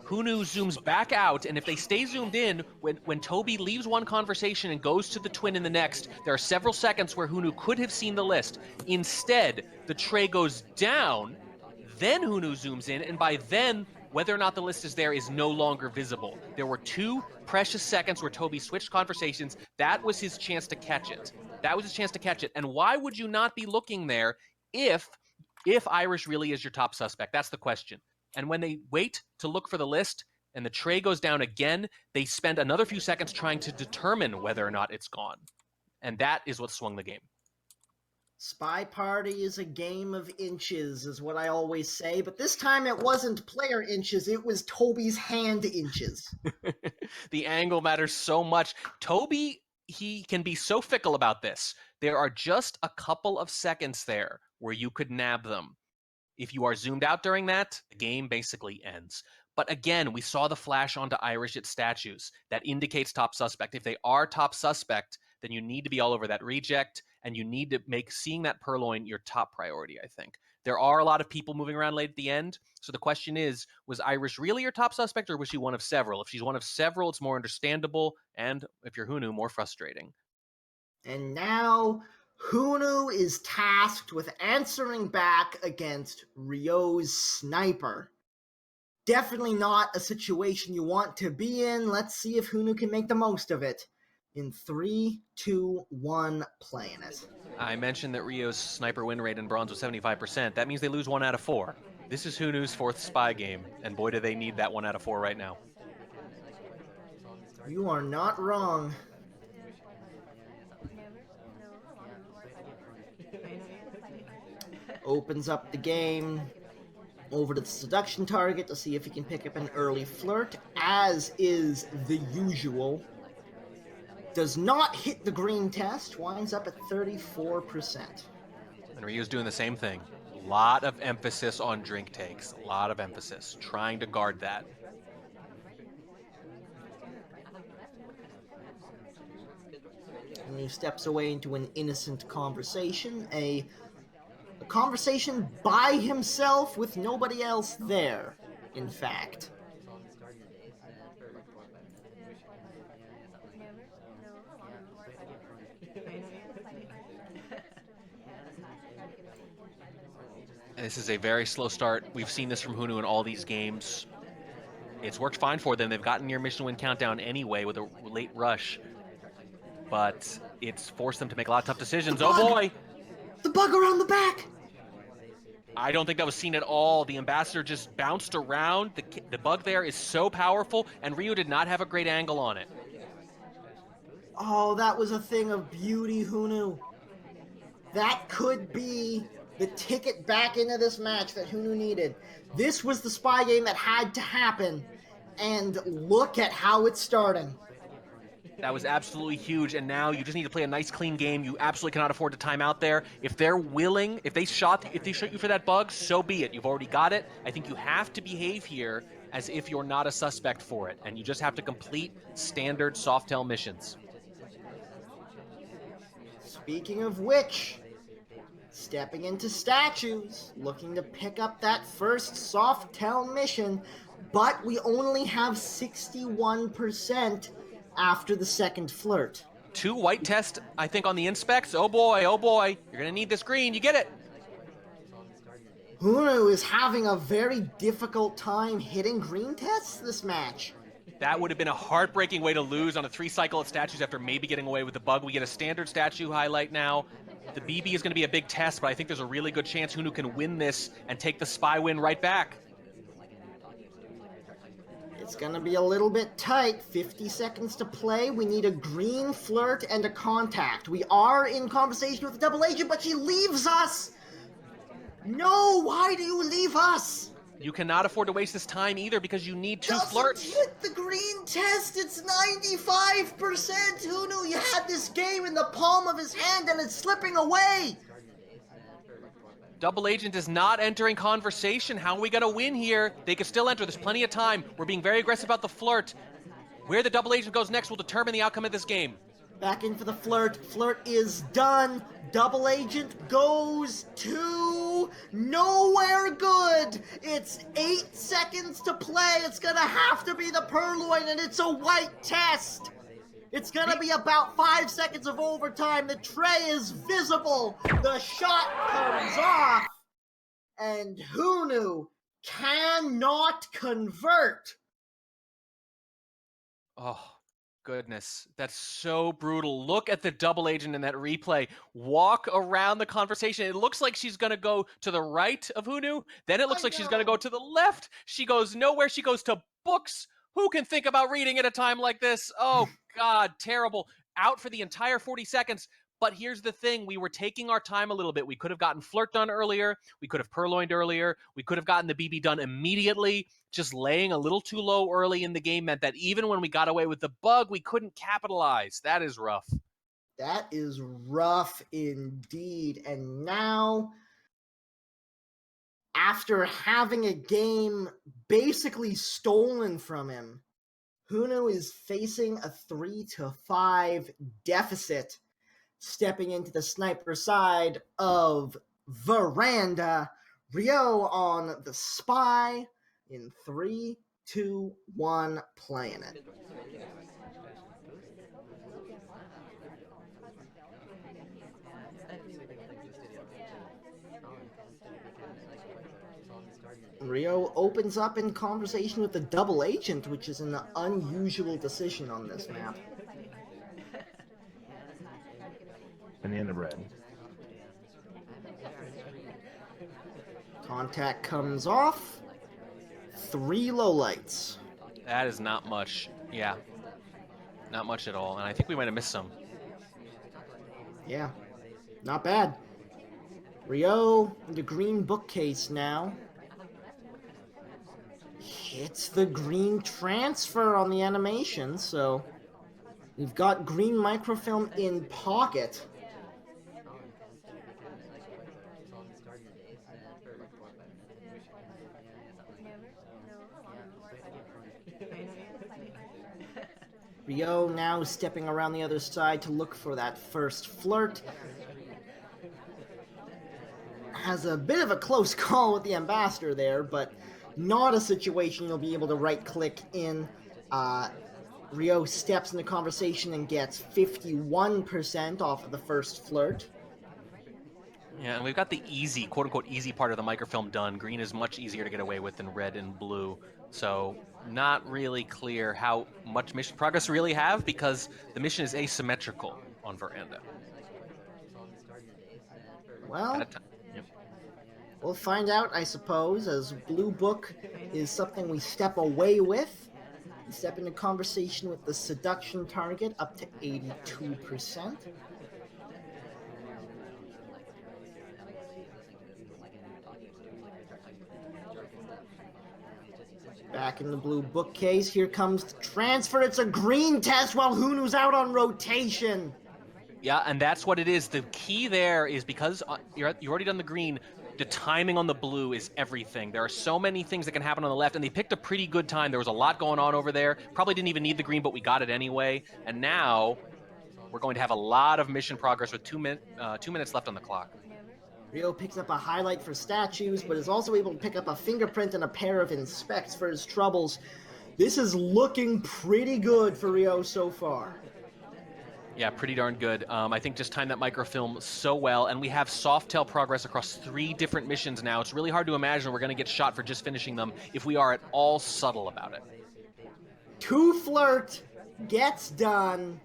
Hunu zooms back out, and if they stay zoomed in, when Toby leaves one conversation and goes to the twin in the next, there are several seconds where Hunu could have seen the list. Instead, the tray goes down, then Hunu zooms in, and by then, whether or not the list is there is no longer visible. There were 2 precious seconds where Toby switched conversations. That was his chance to catch it. That was his chance to catch it. And why would you not be looking there if Irish really is your top suspect? That's the question. And when they wait to look for the list and the tray goes down again, they spend another few seconds trying to determine whether or not it's gone. And that is what swung the game. Spy Party is a game of inches, is what I always say, but this time it wasn't player inches, it was Toby's hand inches. The angle matters so much. Toby, he can be so fickle about this. There are just a couple of seconds there where you could nab them. If you are zoomed out during that, the game basically ends. But again, we saw the flash onto Irish at statues. That indicates top suspect. If they are top suspect, then you need to be all over that reject, and you need to make seeing that purloin your top priority, I think. There are a lot of people moving around late at the end, so the question is, was Irish really your top suspect, or was she one of several? If she's one of several, it's more understandable, and if you're Hunu, more frustrating. And now, Hunu is tasked with answering back against Ryoo's sniper. Definitely not a situation you want to be in. Let's see if Hunu can make the most of it. In 3, 2, 1, playing it. I mentioned that Ryoo's sniper win rate in bronze was 75%. That means they lose 1 out of 4. This is Hunu's 4th spy game, and boy do they need that 1 out of 4 right now. You are not wrong. Opens up the game over to the seduction target to see if he can pick up an early flirt, as is the usual. Does not hit the green test, winds up at 34%. And Ryoo's doing the same thing. A lot of emphasis on drink takes. A lot of emphasis. Trying to guard that. And he steps away into an innocent conversation. A conversation by himself with nobody else there, in fact. This is a very slow start. We've seen this from Hunu in all these games. It's worked fine for them. They've gotten near mission win countdown anyway with a late rush. But it's forced them to make a lot of tough decisions. Oh boy! The bug around the back! I don't think that was seen at all. The ambassador just bounced around. The bug there is so powerful, and Ryoo did not have a great angle on it. Oh, that was a thing of beauty, Hunu. That could be the ticket back into this match that Hunu needed. This was the spy game that had to happen, and look at how it's starting. That was absolutely huge, and now you just need to play a nice, clean game. You absolutely cannot afford to time out there. If they're willing, if they shoot you for that bug, so be it. You've already got it. I think you have to behave here as if you're not a suspect for it, and you just have to complete standard Softail missions. Speaking of which, stepping into statues, looking to pick up that first Softail mission, but we only have 61% after the second flirt. 2 white tests, I think, on the inspects. Oh boy, you're gonna need this green. You get it. Hunu is having a very difficult time hitting green tests this match. That would have been a heartbreaking way to lose on a 3-cycle at statues after maybe getting away with the bug. We get a standard statue highlight now. The BB is going to be a big test, but I think there's a really good chance Hunu can win this and take the spy win right back. It's going to be a little bit tight. 50 seconds to play. We need a green flirt and a contact. We are in conversation with the double agent, but she leaves us! No, why do you leave us? You cannot afford to waste this time either because you need 2 flirts. Hit the green test. It's 95%. Hunu, you had this game in the palm of his hand and it's slipping away. Double agent is not entering conversation. How are we going to win here? They could still enter. There's plenty of time. We're being very aggressive about the flirt. Where the double agent goes next will determine the outcome of this game. Back in for the flirt. Flirt is done. Double agent goes to nowhere good. It's 8 seconds to play. It's going to have to be the purloin, and it's a white test. It's going to be about 5 seconds of overtime. The tray is visible. The shot comes off. And Hunu cannot convert. Oh, goodness, that's so brutal. Look at the double agent in that replay. Walk around the conversation. It looks like she's going to go to the right of Hunu. Then it looks like she's going to go to the left. She goes nowhere. She goes to books. Who can think about reading at a time like this? Oh, God, terrible. Out for the entire 40 seconds. But here's the thing. We were taking our time a little bit. We could have gotten Flirt done earlier. We could have Purloined earlier. We could have gotten the BB done immediately. Just laying a little too low early in the game meant that even when we got away with the bug, we couldn't capitalize. That is rough. That is rough indeed. And now, after having a game basically stolen from him, Hunu is facing a 3-5 deficit, stepping into the sniper side of Veranda. Ryooo on the spy in 3, 2, 1, playing it. Ryooo opens up in conversation with the double agent, which is an unusual decision on this map. Banana bread. Contact comes off. 3 lowlights. That is not much. Yeah. Not much at all. And I think we might have missed some. Yeah. Not bad. Ryooo in the green bookcase now. Hits the green transfer on the animation, so we've got green microfilm in pocket. Ryooo now stepping around the other side to look for that first flirt. Has a bit of a close call with the ambassador there, but not a situation you'll be able to right-click in. Ryooo steps in the conversation and gets 51% off of the first flirt. Yeah, and we've got the easy, quote-unquote, easy part of the microfilm done. Green is much easier to get away with than red and blue. So not really clear how much mission progress we really have because the mission is asymmetrical on Veranda. Well, we'll find out, I suppose, as Blue Book is something we step away with. We step into conversation with the seduction target up to 82%. Back in the blue bookcase, here comes the transfer. It's a green test while Hunu's out on rotation. Yeah, and that's what it is. The key there is because you're already done the green, the timing on the blue is everything. There are so many things that can happen on the left, and they picked a pretty good time. There was a lot going on over there. Probably didn't even need the green, but we got it anyway. And now we're going to have a lot of mission progress with 2 minutes left on the clock. Ryooo picks up a highlight for statues, but is also able to pick up a fingerprint and a pair of inspects for his troubles. This is looking pretty good for Ryooo so far. Yeah, pretty darn good. I think just timed that microfilm so well, and we have soft tail progress across 3 different missions now. It's really hard to imagine we're going to get shot for just finishing them if we are at all subtle about it. 2 flirt gets done.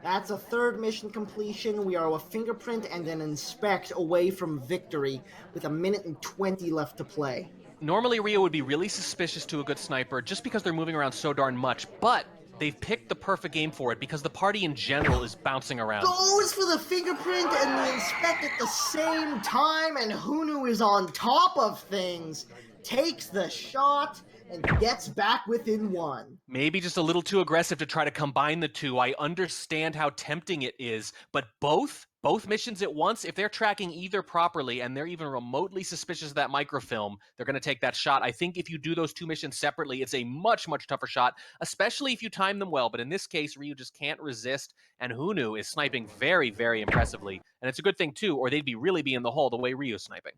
That's a 3rd mission completion. We are a fingerprint and an inspect away from victory with 1 minute and 20 left to play. Normally, Ryooo would be really suspicious to a good sniper just because they're moving around so darn much, but they've picked the perfect game for it because the party in general is bouncing around. Goes for the fingerprint and the inspect at the same time, and Hunu is on top of things. Takes the shot and gets back within 1. Maybe just a little too aggressive to try to combine the 2. I understand how tempting it is, but both missions at once, if they're tracking either properly and they're even remotely suspicious of that microfilm, they're going to take that shot. I think if you do those 2 missions separately, it's a much, much tougher shot, especially if you time them well. But in this case, Ryooo just can't resist, and Hunu is sniping very, very impressively. And it's a good thing, too, or they'd be really be in the hole the way Ryoo's sniping.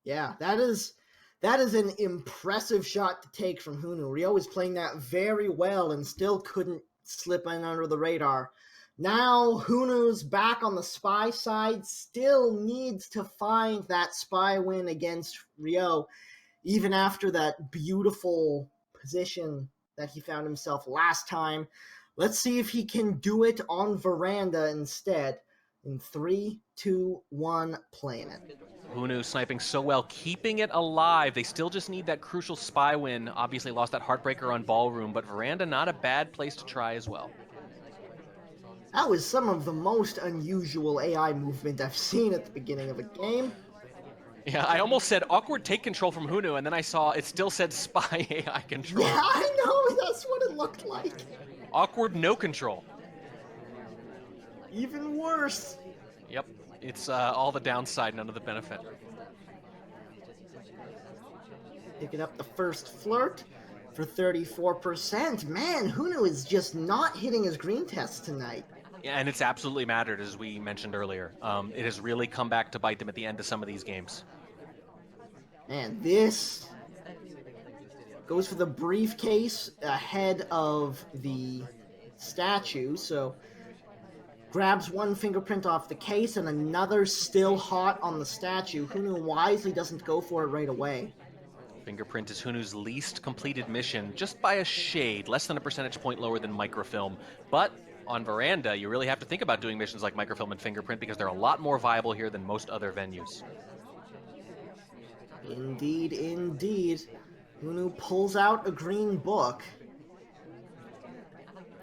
Yeah, that is an impressive shot to take from Hunu. Ryooo is playing that very well and still couldn't slip in under the radar. Now Hunu's back on the spy side, still needs to find that spy win against Ryooo, even after that beautiful position that he found himself last time. Let's see if he can do it on Veranda instead. In 3, 2, 1, playing it. Hunu sniping so well, keeping it alive. They still just need that crucial spy win. Obviously lost that heartbreaker on Ballroom, but Veranda not a bad place to try as well. That was some of the most unusual AI movement I've seen at the beginning of a game. Yeah, I almost said awkward take control from Hunu, and then I saw it still said spy AI control. Yeah, I know, that's what it looked like. Awkward no control. Even worse. Yep, it's all the downside, none of the benefit. Picking up the first flirt for 34%. Man, Hunu is just not hitting his green test tonight. Yeah, and it's absolutely mattered, as we mentioned earlier. It has really come back to bite them at the end of some of these games. Man, this goes for the briefcase ahead of the statue, so grabs one fingerprint off the case and another still hot on the statue. Hunu wisely doesn't go for it right away. Fingerprint is Hunu's least completed mission, just by a shade, less than a percentage point lower than Microfilm. But on Veranda, you really have to think about doing missions like Microfilm and Fingerprint because they're a lot more viable here than most other venues. Indeed, indeed. Hunu pulls out a green book.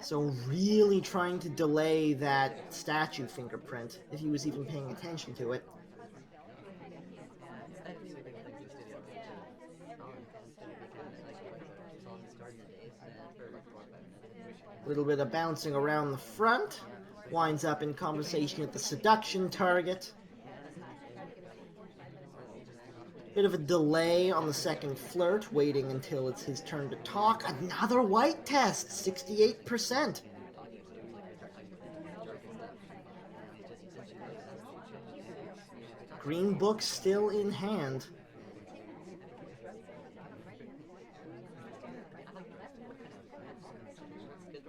So really trying to delay that statue fingerprint, if he was even paying attention to it. A little bit of bouncing around the front. Winds up in conversation with the seduction target. Bit of a delay on the second flirt, waiting until it's his turn to talk. Another white test, 68%. Green book still in hand.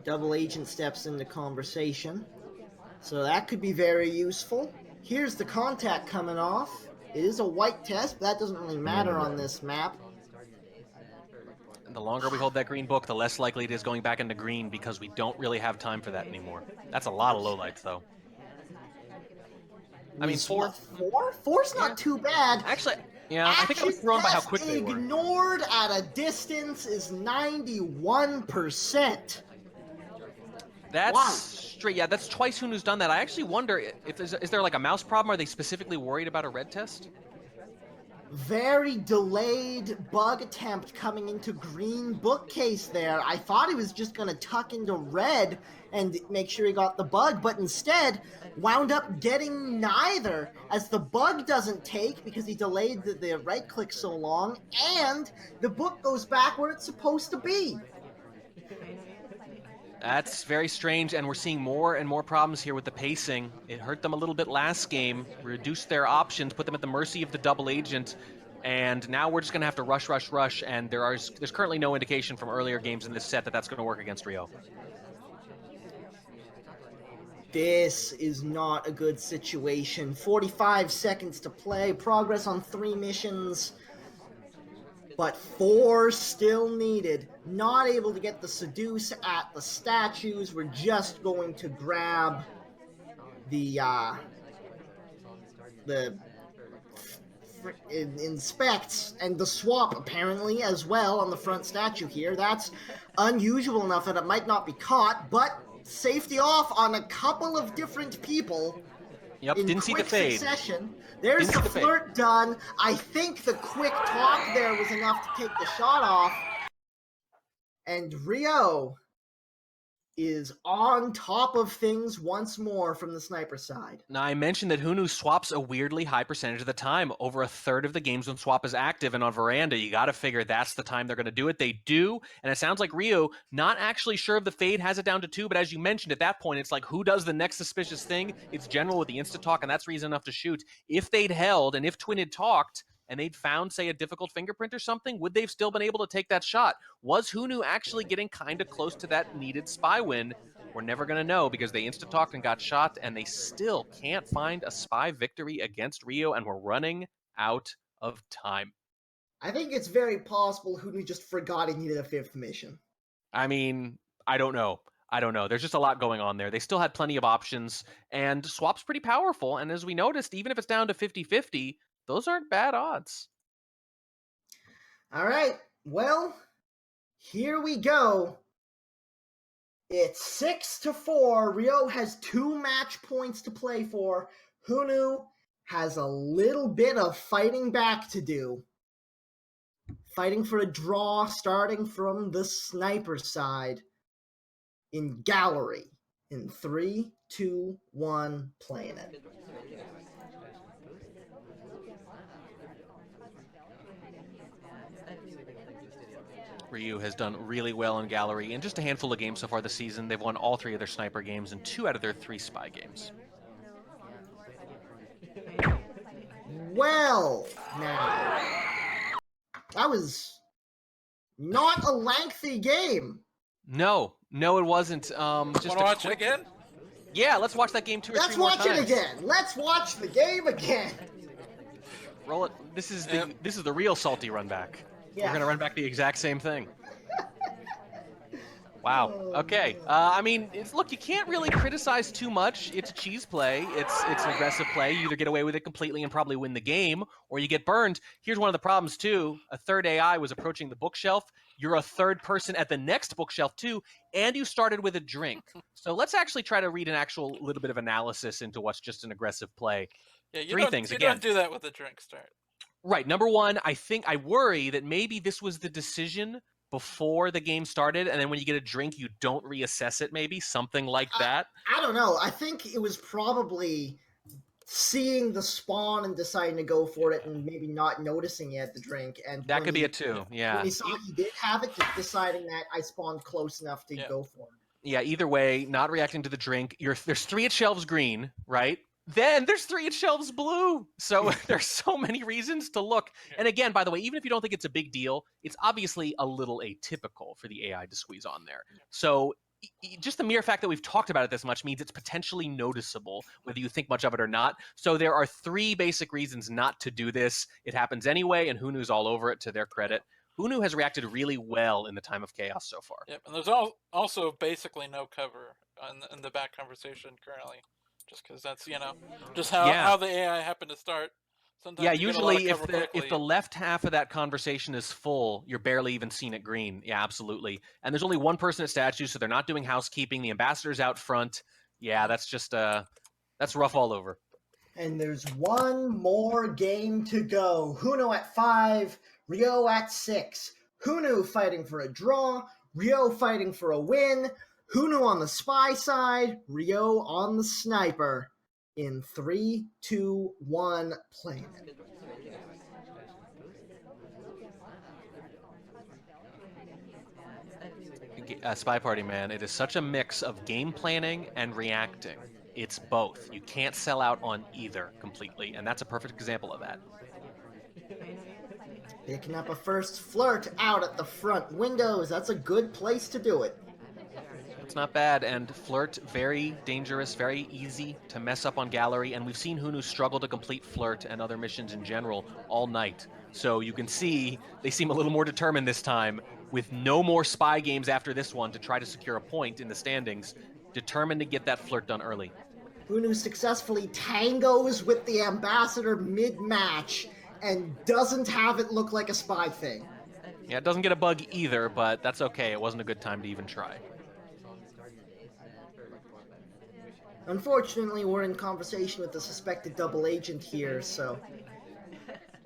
Double agent steps into conversation. So that could be very useful. Here's the contact coming off. It is a white test, but that doesn't really matter on this map. And the longer we hold that green book, the less likely it is going back into green because we don't really have time for that anymore. That's a lot of lowlights, though. I mean, 4? 4? 4's not too bad. Actually, yeah, I think I was thrown by how quick they were. Ignored at a distance is 91%. That's straight. Yeah, that's twice Hunu's done that. I actually wonder if is there like a mouse problem? Are they specifically worried about a red test? Very delayed bug attempt coming into green bookcase there. I thought he was just going to tuck into red and make sure he got the bug, but instead wound up getting neither, as the bug doesn't take because he delayed the right click so long, and the book goes back where it's supposed to be. That's very strange, and we're seeing more and more problems here with the pacing. It hurt them a little bit last game, reduced their options, put them at the mercy of the double agent, and now we're just going to have to rush, and there's currently no indication from earlier games in this set that that's going to work against Ryooo. This is not a good situation. 45 seconds to play, progress on 3 missions, but 4 still needed. Not able to get the seduce at the statues. We're just going to grab the inspects and the swap apparently as well on the front statue here. That's unusual enough that it might not be caught, but safety off on a couple of different people. Yep, didn't see the fade. Succession. There's the flirt done. I think the quick talk there was enough to take the shot off. And Ryooo is on top of things once more from the sniper side. Now, I mentioned that Hunu swaps a weirdly high percentage of the time, over a third of the games when swap is active, and on Veranda, you got to figure that's the time they're going to do it. They do, and it sounds like Ryooo, not actually sure if the fade has it down to 2, but as you mentioned, at that point, it's like, who does the next suspicious thing? It's General with the insta-talk, and that's reason enough to shoot. If they'd held, and if Twin had talked, and they'd found, say, a difficult fingerprint or something, would they've still been able to take that shot? Was Hunu actually getting kind of close to that needed spy win? We're never going to know because they insta-talked and got shot, and they still can't find a spy victory against Ryooo, and we're running out of time. I think it's very possible Hunu just forgot he needed a 5th mission. I mean, I don't know. I don't know. There's just a lot going on there. They still had plenty of options, and Swap's pretty powerful. And as we noticed, even if it's down to 50-50, those aren't bad odds. All right, well, here we go. It's 6-4. Ryooo has 2 match points to play for. Hunu has a little bit of fighting back to do. Fighting for a draw, starting from the sniper side. In gallery. In 3, 2, 1, playing it. Ryooo has done really well in gallery. In just a handful of games so far this season, they've won all 3 of their sniper games and 2 out of their 3 spy games. Well, now, that was not a lengthy game. No, it wasn't. Just Want to watch it again? Yeah, let's watch that game 2 or 3 Let's more watch times. it again. Let's watch the game again. Roll it. This is the real salty run back. Yeah. We're gonna run back the exact same thing. Wow. Okay. I mean, look, you can't really criticize too much. It's a cheese play. It's an aggressive play. You either get away with it completely and probably win the game, or you get burned. Here's one of the problems too. A third AI was approaching the bookshelf. You're a third person at the next bookshelf too, and you started with a drink. So let's actually try to read an actual little bit of analysis into what's just an aggressive play. Yeah, you 3 don't, things you again. don't do that with a drink start. Right. Number one, I worry that maybe this was the decision before the game started, and then when you get a drink, you don't reassess it, maybe something like that. I don't know. I think it was probably seeing the spawn and deciding to go for it and maybe not noticing it at the drink. And That could be it too. Yeah. When he saw he did have it, just deciding that I spawned close enough to go for it. Yeah, either way, not reacting to the drink. There's 3 at shelves green, right? Then there's 3 at shelves blue. So there's so many reasons to look. And again, by the way, even if you don't think it's a big deal, it's obviously a little atypical for the AI to squeeze on there. So just the mere fact that we've talked about it this much means it's potentially noticeable, whether you think much of it or not. So there are 3 basic reasons not to do this. It happens anyway, and Hunu's all over it, to their credit. Hunu has reacted really well in the time of chaos so far. Yep, and there's also basically no cover in the back conversation currently, just because that's just how the AI happened to start. Sometimes yeah, you usually get a lot of cover if the left half of that conversation is full, you're barely even seen at green. Yeah, absolutely. And there's only 1 person at statue, so they're not doing housekeeping. The ambassador's out front. Yeah, that's just that's rough all over. And there's 1 more game to go. Hunu at 5, Ryooo at 6. Hunu fighting for a draw, Ryooo fighting for a win. Hunu on the spy side, Ryooo on the sniper. In 3, 2, 1, playing it. Spy Party, man, it is such a mix of game planning and reacting. It's both. You can't sell out on either completely, and that's a perfect example of that. Picking up a first flirt out at the front windows. That's a good place to do it. It's not bad, and Flirt, very dangerous, very easy to mess up on gallery, and we've seen Hunu struggle to complete Flirt and other missions in general all night. So you can see they seem a little more determined this time, with no more spy games after this one to try to secure a point in the standings, determined to get that Flirt done early. Hunu successfully tangos with the ambassador mid-match and doesn't have it look like a spy thing. Yeah, it doesn't get a bug either, but that's okay. It wasn't a good time to even try. Unfortunately, we're in conversation with the suspected double agent here, so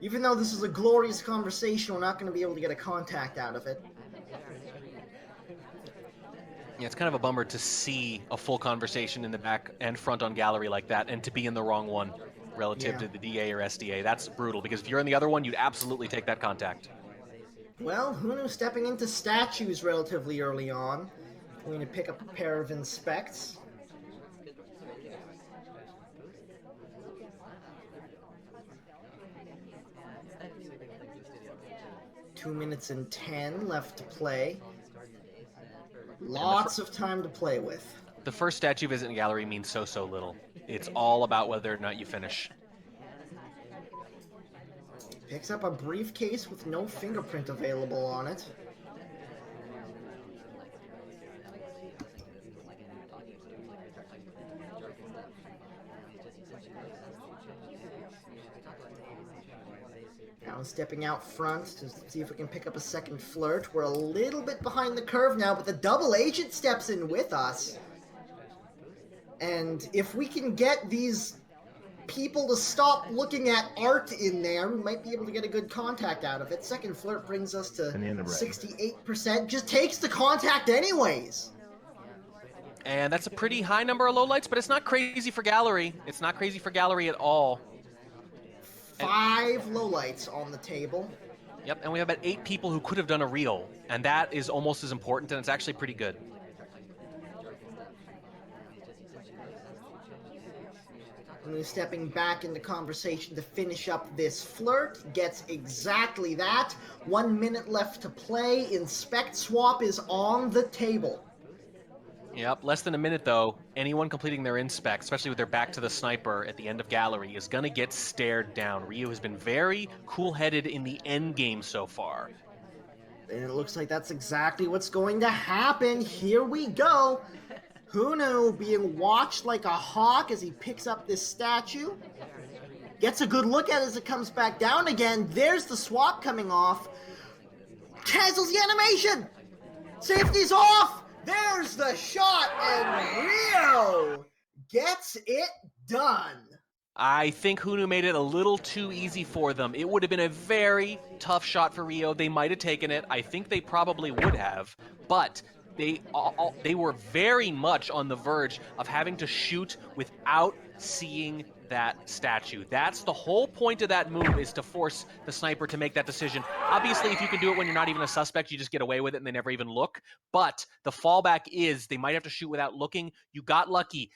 even though this is a glorious conversation, we're not going to be able to get a contact out of it. Yeah, it's kind of a bummer to see a full conversation in the back and front on gallery like that and to be in the wrong one relative to the DA or SDA. That's brutal, because if you're in the other one, you'd absolutely take that contact. Well, Hunu stepping into statues relatively early on. Going to pick up a pair of inspects. Two minutes and 10 left to play. Lots of time to play with. The first statue visit in gallery means so little. It's all about whether or not you finish. Picks up a briefcase with no fingerprint available on it. Stepping out front to see if we can pick up a second flirt. We're a little bit behind the curve now, but the double agent steps in with us. And if we can get these people to stop looking at art in there, we might be able to get a good contact out of it. Second flirt brings us to 68%. Just takes the contact anyways. And that's a pretty high number of lowlights, but it's not crazy for gallery. It's not crazy for gallery at all. 5 lowlights on the table. Yep, and we have about 8 people who could have done a reel, and that is almost as important, and it's actually pretty good. Hunu stepping back in the conversation to finish up this flirt. Gets exactly that. 1 minute left to play. Inspect swap is on the table. Yep, less than a minute though. Anyone completing their inspect, especially with their back to the sniper at the end of gallery, is going to get stared down. Ryooo has been very cool-headed in the end game so far. And it looks like that's exactly what's going to happen. Here we go. Hunu being watched like a hawk as he picks up this statue. Gets a good look at it as it comes back down again. There's the swap coming off. Cancels the animation! Safety's off! There's the shot, and Ryooo gets it done. I think Hunu made it a little too easy for them. It would have been a very tough shot for Ryooo. They might have taken it. I think they probably would have, but they were very much on the verge of having to shoot without seeing that statue. That's the whole point of that move, is to force the sniper to make that decision. Obviously, if you can do it when you're not even a suspect, you just get away with it and they never even look. But the fallback is they might have to shoot without looking. You got lucky.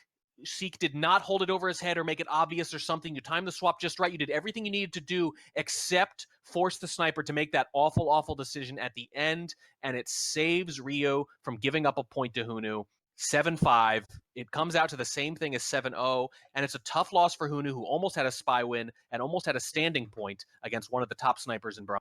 Sheik did not hold it over his head or make it obvious or something. You timed the swap just right. You did everything you needed to do except force the sniper to make that awful, awful decision at the end, and it saves Ryooo from giving up a point to Hunu. 7-5. It comes out to the same thing as 7-0, and it's a tough loss for Hunu, who almost had a spy win and almost had a standing point against one of the top snipers in Bronze.